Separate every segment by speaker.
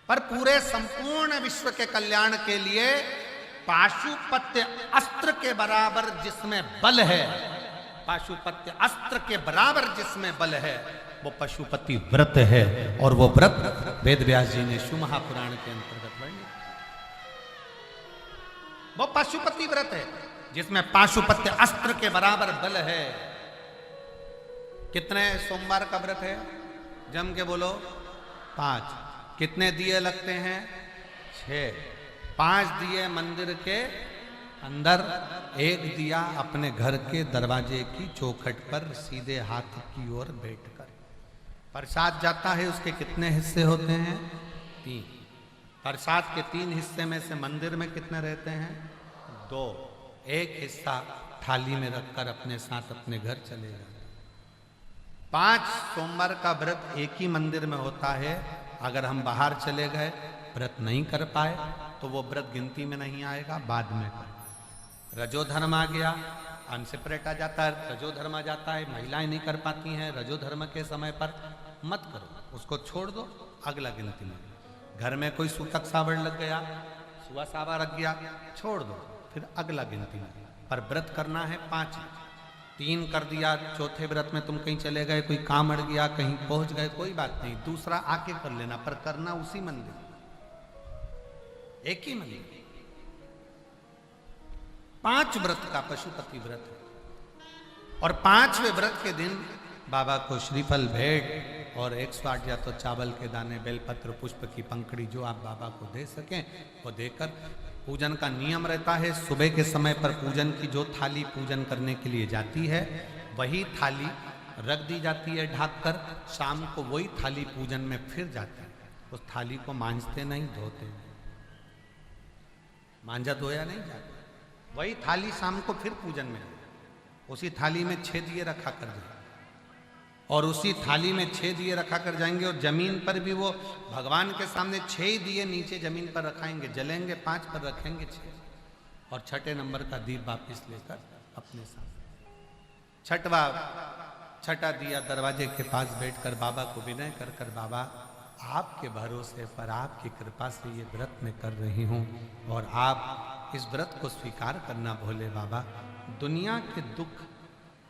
Speaker 1: पर पूरे संपूर्ण विश्व के कल्याण के लिए पाशुपत्य अस्त्र के बराबर जिसमें बल है, पाशुपत्य अस्त्र के बराबर जिसमें बल है, वो पशुपति व्रत है। और वो व्रत वेद व्यास जी ने शिव महापुराण के अंतर्गत वर्णित। वो पशुपति व्रत है जिसमें पाशुपत्य अस्त्र के बराबर बल है। कितने सोमवार का व्रत है? जम के बोलो 5। कितने दिए लगते हैं? 6। 5 दिए मंदिर के अंदर, 1 दिया अपने घर के दरवाजे की चौखट पर सीधे हाथ की ओर बैठकर। प्रसाद जाता है, उसके कितने हिस्से होते हैं? 3। प्रसाद के 3 हिस्से में से मंदिर में कितने रहते हैं? 2। 1 हिस्सा थाली में रखकर अपने साथ अपने घर चले जाते। 5 सोमवार का व्रत एक ही मंदिर में होता है। अगर हम बाहर चले गए, व्रत नहीं कर पाए, तो वो व्रत गिनती में नहीं आएगा, बाद में कर। रजोधर्म आ गया, अनसेपरेट आ जाता है, रजोधर्म आ जाता है, महिलाएं नहीं कर पाती हैं रजोधर्म के समय पर, मत करो, उसको छोड़ दो, अगला गिनती में। घर में कोई सूतक सावड़ लग गया, सुआ सावा रख गया, छोड़ दो, फिर अगला गिनती में। पर व्रत करना है 5। 3 कर दिया, चौथे व्रत में तुम कहीं चले गए, कोई काम अड़ गया, कहीं पहुंच गए, कोई बात नहीं, दूसरा आके कर लेना, पर करना उसी मंदिर, एक ही मंदिर। 5 व्रत का पशुपति व्रत है। और 5वें व्रत के दिन बाबा को श्रीफल भेंट और 108 या तो चावल के दाने, बेलपत्र, पुष्प की पंखड़ी जो आप बाबा को दे सकें वो देकर पूजन का नियम रहता है। सुबह के समय पर पूजन की जो थाली पूजन करने के लिए जाती है, वही थाली रख दी जाती है ढककर। शाम को वही थाली पूजन में फिर जाती है। उस थाली को मांजते नहीं, धोते नहीं, मांजा धोया नहीं जाता। वही थाली शाम को फिर पूजन में, उसी थाली में 6 दिए रखा कर जाए, और उसी थाली में 6 दिए रखा कर जाएंगे। और जमीन पर भी वो भगवान के सामने 6 ही दिए नीचे जमीन पर रखाएंगे, जलेंगे, 5 पर रखेंगे 6, और 6ठे नंबर का दीप वापिस लेकर अपने साथ 6ठा दिया दरवाजे के पास बैठकर बाबा को विनय कर बाबा आपके भरोसे पर, आपकी कृपा से ये व्रत मैं कर रही हूँ, और आप इस व्रत को स्वीकार करना भोले बाबा। दुनिया के दुख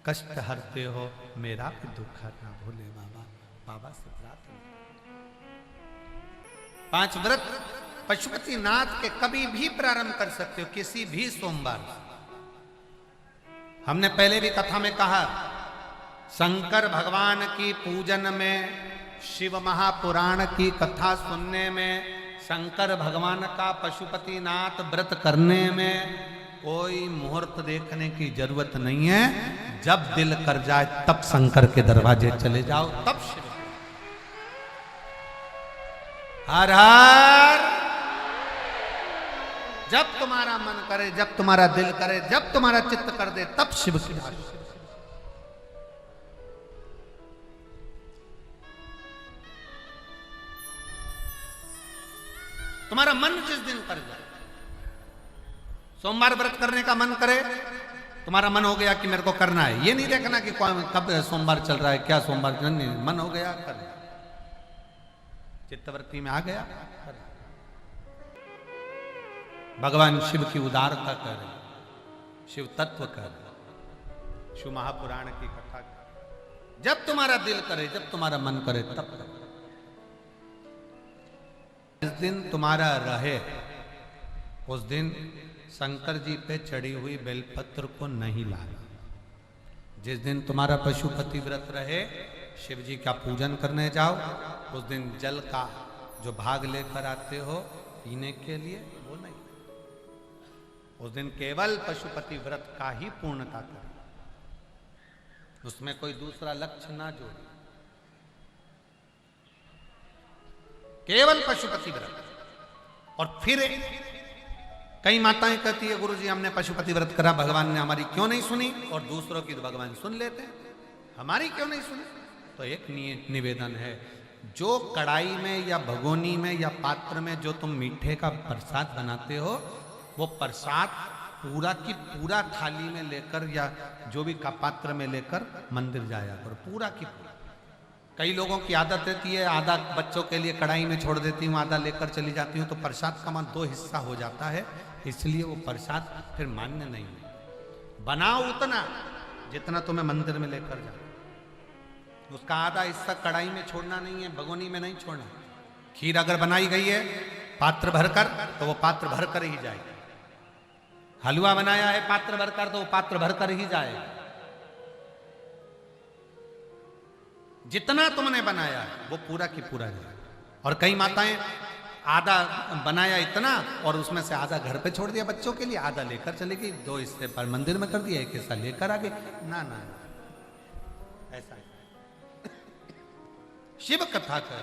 Speaker 1: कष्ट हरते हो, मेरा भी दुख हरना भोले बाबा। बाबा से प्रार्थना। 5 व्रत पशुपति नाथ के कभी भी प्रारंभ कर सकते हो, किसी भी सोमवार। हमने पहले भी कथा में कहा, शंकर भगवान की पूजन में, शिव महापुराण की कथा सुनने में, शंकर भगवान का पशुपति नाथ व्रत करने में कोई मुहूर्त देखने की जरूरत नहीं है। जब दिल कर जाए तब शंकर के दरवाजे चले जाओ, तब शिव। हर हर। जब तुम्हारा मन करे, जब तुम्हारा दिल करे, जब तुम्हारा चित्त कर दे, तब शिव की आरती। तुम्हारा मन जिस दिन कर जाए, सोमवार व्रत करने का मन करे, तुम्हारा मन हो गया कि मेरे को करना है, ये नहीं देखना कि कब सोमवार चल रहा है, क्या सोमवार, नहीं, मन हो गया कर, चित्तवृत्ति में आ गया कर। भगवान शिव की उदारता कर, शिव तत्व कर, शिव महापुराण की कथा कर। जब तुम्हारा दिल करे, जब तुम्हारा मन करे, तब कर। जिस दिन तुम्हारा रहे, उस दिन शंकर जी पे चढ़ी हुई बेलपत्र को नहीं लाना। जिस दिन तुम्हारा पशुपति व्रत रहे, शिव जी का पूजन करने जाओ, उस दिन जल का जो भाग लेकर आते हो पीने के लिए, वो नहीं। उस दिन केवल पशुपति व्रत का ही पूर्णता करें, उसमें कोई दूसरा लक्ष्य ना जोड़े, केवल पशुपति व्रत। और फिर कई माताएं कहती है, गुरुजी हमने पशुपति व्रत करा, भगवान ने हमारी क्यों नहीं सुनी, और दूसरों की तो भगवान सुन लेते हैं, हमारी क्यों नहीं सुनी। तो एक निवेदन है, जो कढ़ाई में या भगोनी में या पात्र में जो तुम मीठे का प्रसाद बनाते हो, वो प्रसाद पूरा की पूरा थाली में लेकर या जो भी का पात्र में लेकर मंदिर जाया करो, पूरा की पूरा। कई लोगों की आदत रहती है, आधा बच्चों के लिए कढ़ाई में छोड़ देती हूँ, आधा लेकर चली जाती हूँ, तो प्रसाद का मान 2 हिस्सा हो जाता है, इसलिए वो प्रसाद फिर मान्य नहीं है। बनाओ उतना जितना तुम्हें मंदिर में लेकर जाओ, उसका आधा हिस्सा कढ़ाई में छोड़ना नहीं है, भगोनी में नहीं छोड़ना। खीर अगर बनाई गई है पात्र भरकर, तो वो पात्र भरकर ही जाए। हलवा बनाया है पात्र भरकर, तो वो पात्र भरकर ही जाए। जितना तुमने बनाया है वो पूरा की पूरा जाए। और कई माताएं आधा बनाया इतना और उसमें से आधा घर पे छोड़ दिया बच्चों के लिए, आधा लेकर चली गई, 2 हिस्से पर मंदिर में कर दिया, 1 हिस्सा लेकर आ गए। ना ना, ऐसा शिव कथा कर